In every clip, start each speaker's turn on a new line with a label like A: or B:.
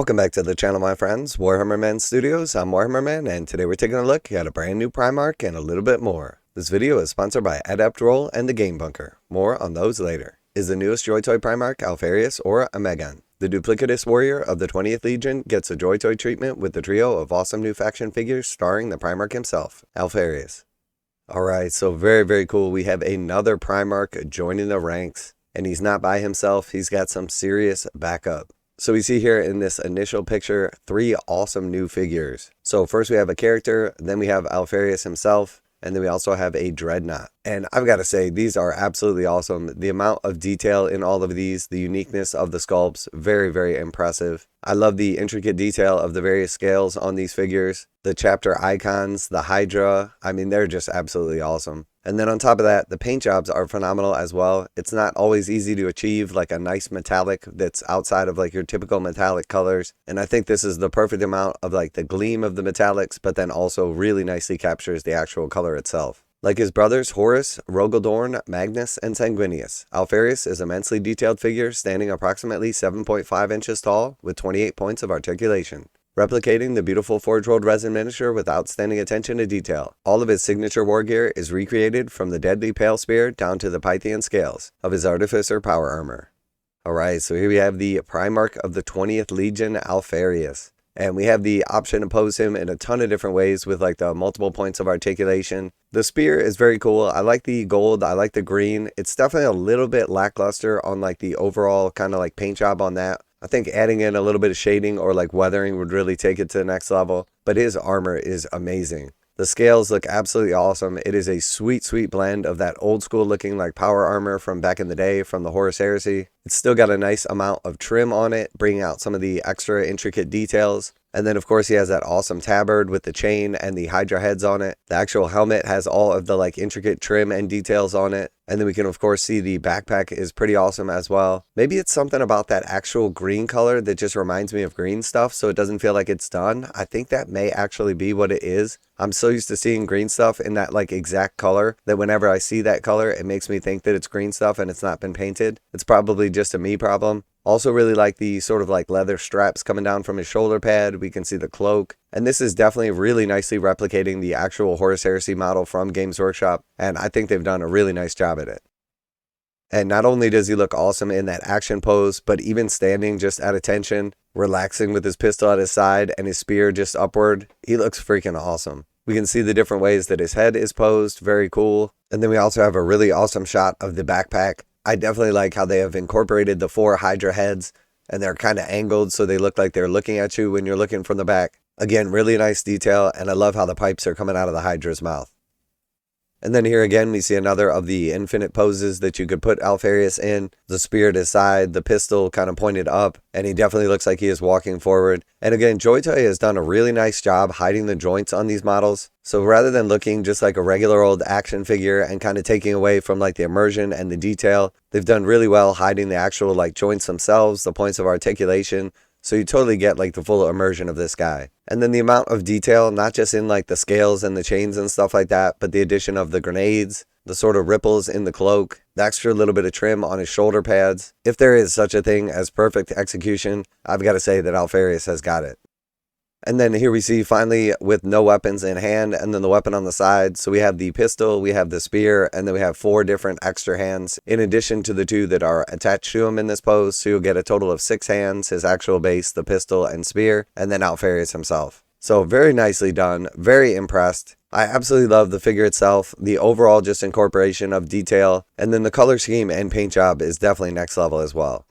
A: Welcome back to the channel, my friends. Warhammer Man Studios, I'm Warhammer Man, and today we're taking a look at a brand new Primarch and a little bit more. This video is sponsored by Adept Roll and the Game Bunker. More on those later. Is the newest Joytoy Primarch Alpharius or a Megan? The duplicitous warrior of the 20th Legion gets a Joytoy treatment with the trio of awesome new faction figures starring the Primarch himself, Alpharius. Alright, so very cool. We have another Primarch joining the ranks, and he's not by himself. He's got some serious backup. So we see here in this initial picture, 3 awesome new figures. So first we have a character, then we have Alpharius himself, and then we also have a Dreadnought. And I've got to say, these are absolutely awesome. The amount of detail in all of these, the uniqueness of the sculpts, very impressive. I love the intricate detail of the various scales on these figures. The chapter icons, the Hydra, I mean, they're just absolutely awesome. And then on top of that, the paint jobs are phenomenal as well. It's not always easy to achieve like a nice metallic that's outside of like your typical metallic colors. And I think this is the perfect amount of like the gleam of the metallics, but then also really nicely captures the actual color itself. Like his brothers Horus, Rogaldorn, Magnus, and Sanguinius, Alpharius is an immensely detailed figure standing approximately 7.5 inches tall with 28 points of articulation, replicating the beautiful forgeworld resin miniature with outstanding attention to detail. All of his signature war gear is recreated from the deadly pale spear down to the Pythian scales of his artificer power armor. Alright, so here we have the Primarch of the 20th Legion, Alpharius. And we have the option to pose him in a ton of different ways with like the multiple points of articulation. The spear is very cool. I like the gold. I like the green. It's definitely a little bit lackluster on like the overall kind of like paint job on that. I think adding in a little bit of shading or like weathering would really take it to the next level. But his armor is amazing. The scales look absolutely awesome. It is a sweet blend of that old school looking like power armor from back in the day from the Horus Heresy. It's still got a nice amount of trim on it, bringing out some of the extra intricate details. And then of course he has that awesome tabard with the chain and the Hydra heads on it. The actual helmet has all of the like intricate trim and details on it. And then we can of course see the backpack is pretty awesome as well. Maybe it's something about that actual green color that just reminds me of green stuff, so it doesn't feel like it's done. I think that may actually be what it is. I'm so used to seeing green stuff in that like exact color that whenever I see that color, it makes me think that it's green stuff and it's not been painted. It's probably just a me problem. Also really like the sort of like leather straps coming down from his shoulder pad. We can see the cloak. And this is definitely really nicely replicating the actual Horus Heresy model from Games Workshop. And I think they've done a really nice job at it. And not only does he look awesome in that action pose, but even standing just at attention, relaxing with his pistol at his side and his spear just upward, he looks freaking awesome. We can see the different ways that his head is posed, very cool. And then we also have a really awesome shot of the backpack. I definitely like how they have incorporated the 4 Hydra heads, and they're kind of angled so they look like they're looking at you when you're looking from the back. Again, really nice detail, and I love how the pipes are coming out of the Hydra's mouth. And then here again, we see another of the infinite poses that you could put Alpharius in. The spear at his side, the pistol kind of pointed up, and he definitely looks like he is walking forward. And again, Joytoy has done a really nice job hiding the joints on these models. So rather than looking just like a regular old action figure and kind of taking away from like the immersion and the detail, they've done really well hiding the actual like joints themselves, the points of articulation. So you totally get like the full immersion of this guy. And then the amount of detail, not just in like the scales and the chains and stuff like that, but the addition of the grenades, the sort of ripples in the cloak, the extra little bit of trim on his shoulder pads. If there is such a thing as perfect execution, I've got to say that Alpharius has got it. And then here we see finally with no weapons in hand and then the weapon on the side. So we have the pistol, we have the spear, and then we have 4 different extra hands in addition to the 2 that are attached to him in this pose. So you'll get a total of 6 hands, his actual base, the pistol and spear, and then Alpharius himself. So very nicely done, very impressed. I absolutely love the figure itself, the overall just incorporation of detail, and then the color scheme and paint job is definitely next level as well.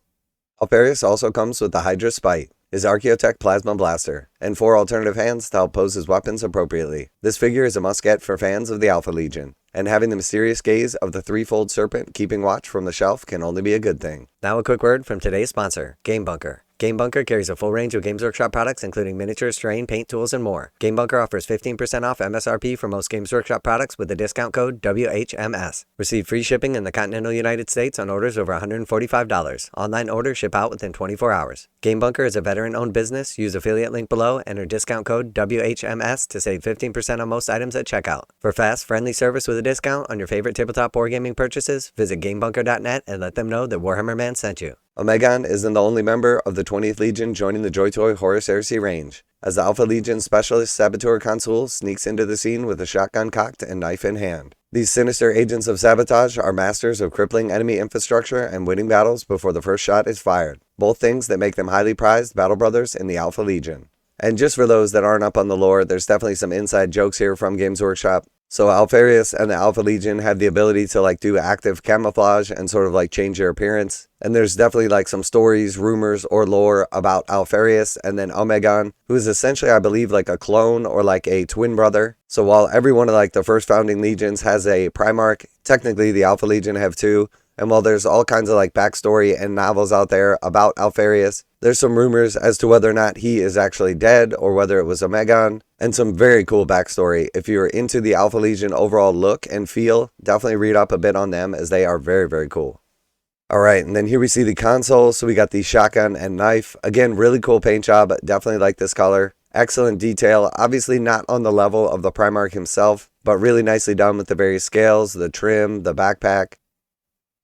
A: Alpharius also comes with the Hydra Spite, his Archaeotech Plasma Blaster, and 4 alternative hands to help pose his weapons appropriately. This figure is a must-get for fans of the Alpha Legion, and having the mysterious gaze of the 3-fold serpent keeping watch from the shelf can only be a good thing. Now a quick word from today's sponsor, Game Bunker. Game Bunker carries a full range of Games Workshop products including miniatures, terrain, paint, tools, and more. Game Bunker offers 15% off MSRP for most Games Workshop products with the discount code WHMS. Receive free shipping in the continental United States on orders over $145. Online orders ship out within 24 hours. Game Bunker is a veteran-owned business. Use affiliate link below, enter discount code WHMS to save 15% on most items at checkout. For fast, friendly service with a discount on your favorite tabletop wargaming purchases, visit GameBunker.net and let them know that Warhammer Man sent you. Omegon isn't the only member of the 20th Legion joining the Joytoy Horus Heresy range, as the Alpha Legion Specialist Saboteur Consul sneaks into the scene with a shotgun cocked and knife in hand. These sinister agents of sabotage are masters of crippling enemy infrastructure and winning battles before the first shot is fired, both things that make them highly prized battle brothers in the Alpha Legion. And just for those that aren't up on the lore, there's definitely some inside jokes here from Games Workshop. So Alpharius and the Alpha Legion have the ability to do active camouflage and sort of change their appearance. And there's definitely some stories, rumors, or lore about Alpharius and then Omegon, who is essentially, I believe, a clone or a twin brother. So while every one of the first founding legions has a Primarch, technically the Alpha Legion have two. And while there's all kinds of backstory and novels out there about Alpharius, there's some rumors as to whether or not he is actually dead or whether it was Omegon, and some very cool backstory. If you're into the Alpha Legion overall look and feel, definitely read up a bit on them, as they are very, very cool. Alright, and then here we see the console. So we got the shotgun and knife. Again, really cool paint job. Definitely like this color. Excellent detail. Obviously not on the level of the Primarch himself, but really nicely done with the various scales, the trim, the backpack.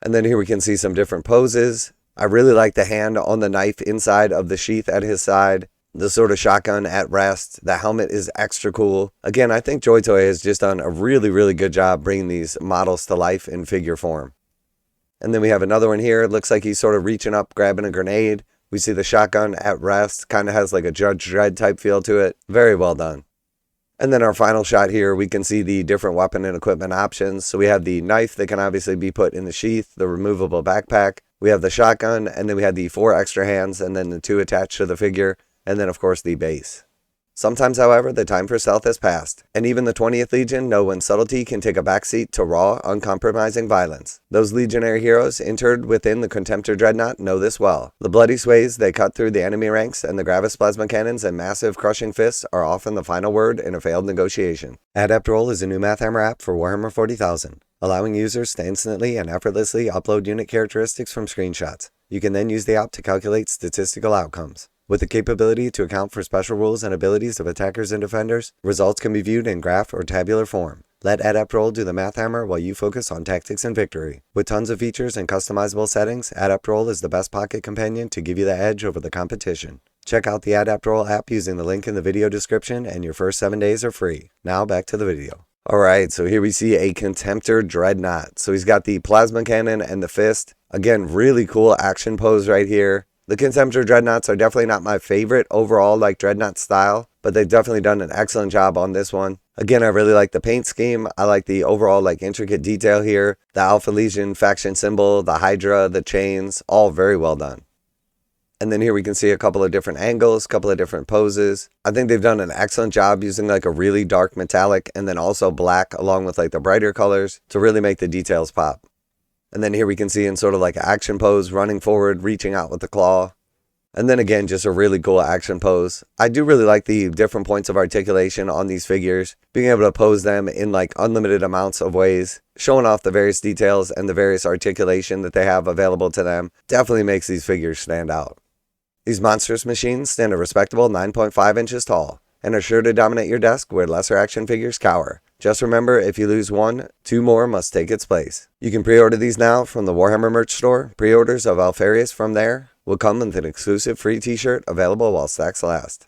A: And then here we can see some different poses. I really like the hand on the knife inside of the sheath at his side. The sort of shotgun at rest. The helmet is extra cool. Again, I think Joytoy has just done a really, really good job bringing these models to life in figure form. And then we have another one here. It looks like he's sort of reaching up, grabbing a grenade. We see the shotgun at rest. Kind of has a Judge Dredd type feel to it. Very well done. And then our final shot here, we can see the different weapon and equipment options. So we have the knife that can obviously be put in the sheath, the removable backpack. We have the shotgun, and then we have the 4 extra hands, and then the 2 attached to the figure, and then of course the base. Sometimes, however, the time for stealth has passed, and even the 20th Legion know when subtlety can take a backseat to raw, uncompromising violence. Those legionary heroes interred within the Contemptor Dreadnought know this well. The bloody sways they cut through the enemy ranks, and the Gravis plasma cannons and massive crushing fists are often the final word in a failed negotiation. Adept Roll is a new math hammer app for Warhammer 40,000, allowing users to instantly and effortlessly upload unit characteristics from screenshots. You can then use the app to calculate statistical outcomes. With the capability to account for special rules and abilities of attackers and defenders, results can be viewed in graph or tabular form. Let Adept Roll do the math hammer while you focus on tactics and victory. With tons of features and customizable settings, Adept Roll is the best pocket companion to give you the edge over the competition. Check out the Adept Roll app using the link in the video description, and your first 7 days are free. Now back to the video. Alright, so here we see a Contemptor Dreadnought. So he's got the plasma cannon and the fist. Again, really cool action pose right here. The Contemptor Dreadnoughts are definitely not my favorite overall Dreadnought style, but they've definitely done an excellent job on this one. Again, I really like the paint scheme. I like the overall intricate detail here. The Alpha Legion faction symbol, the Hydra, the chains, all very well done. And then here we can see a couple of different angles, a couple of different poses. I think they've done an excellent job using a really dark metallic and then also black along with the brighter colors to really make the details pop. And then here we can see in sort of action pose, running forward, reaching out with the claw. And then again, just a really cool action pose. I do really like the different points of articulation on these figures, being able to pose them in unlimited amounts of ways, showing off the various details and the various articulation that they have available to them. Definitely makes these figures stand out. These monstrous machines stand a respectable 9.5 inches tall and are sure to dominate your desk where lesser action figures cower. Just remember, if you lose one, 2 more must take its place. You can pre-order these now from the Warhammer merch store. Pre-orders of Alpharius from there will come with an exclusive free t-shirt available while stacks last.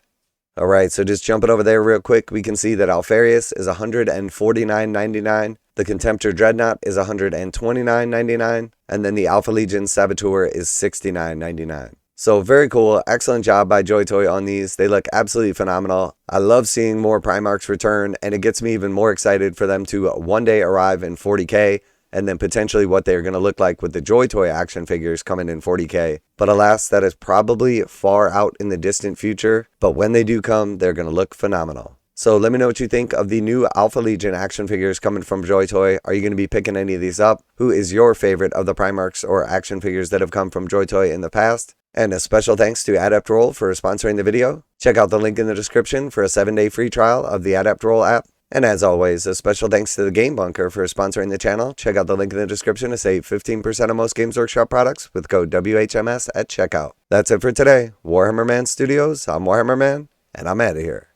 A: Alright, so just jumping over there real quick, we can see that Alpharius is $149.99, the Contemptor Dreadnought is $129.99, and then the Alpha Legion Saboteur is $69.99. So very cool, excellent job by Joytoy on these. They look absolutely phenomenal. I love seeing more Primarchs return, and it gets me even more excited for them to one day arrive in 40K, and then potentially what they're going to look like with the Joytoy action figures coming in 40K. But alas, that is probably far out in the distant future, but when they do come, they're going to look phenomenal. So let me know what you think of the new Alpha Legion action figures coming from Joytoy. Are you going to be picking any of these up? Who is your favorite of the Primarchs or action figures that have come from Joytoy in the past? And a special thanks to Adept Roll for sponsoring the video. Check out the link in the description for a 7-day free trial of the Adept Roll app. And as always, a special thanks to the Game Bunker for sponsoring the channel. Check out the link in the description to save 15% on most Games Workshop products with code WHMS at checkout. That's it for today. Warhammer Man Studios, I'm Warhammer Man, and I'm out of here.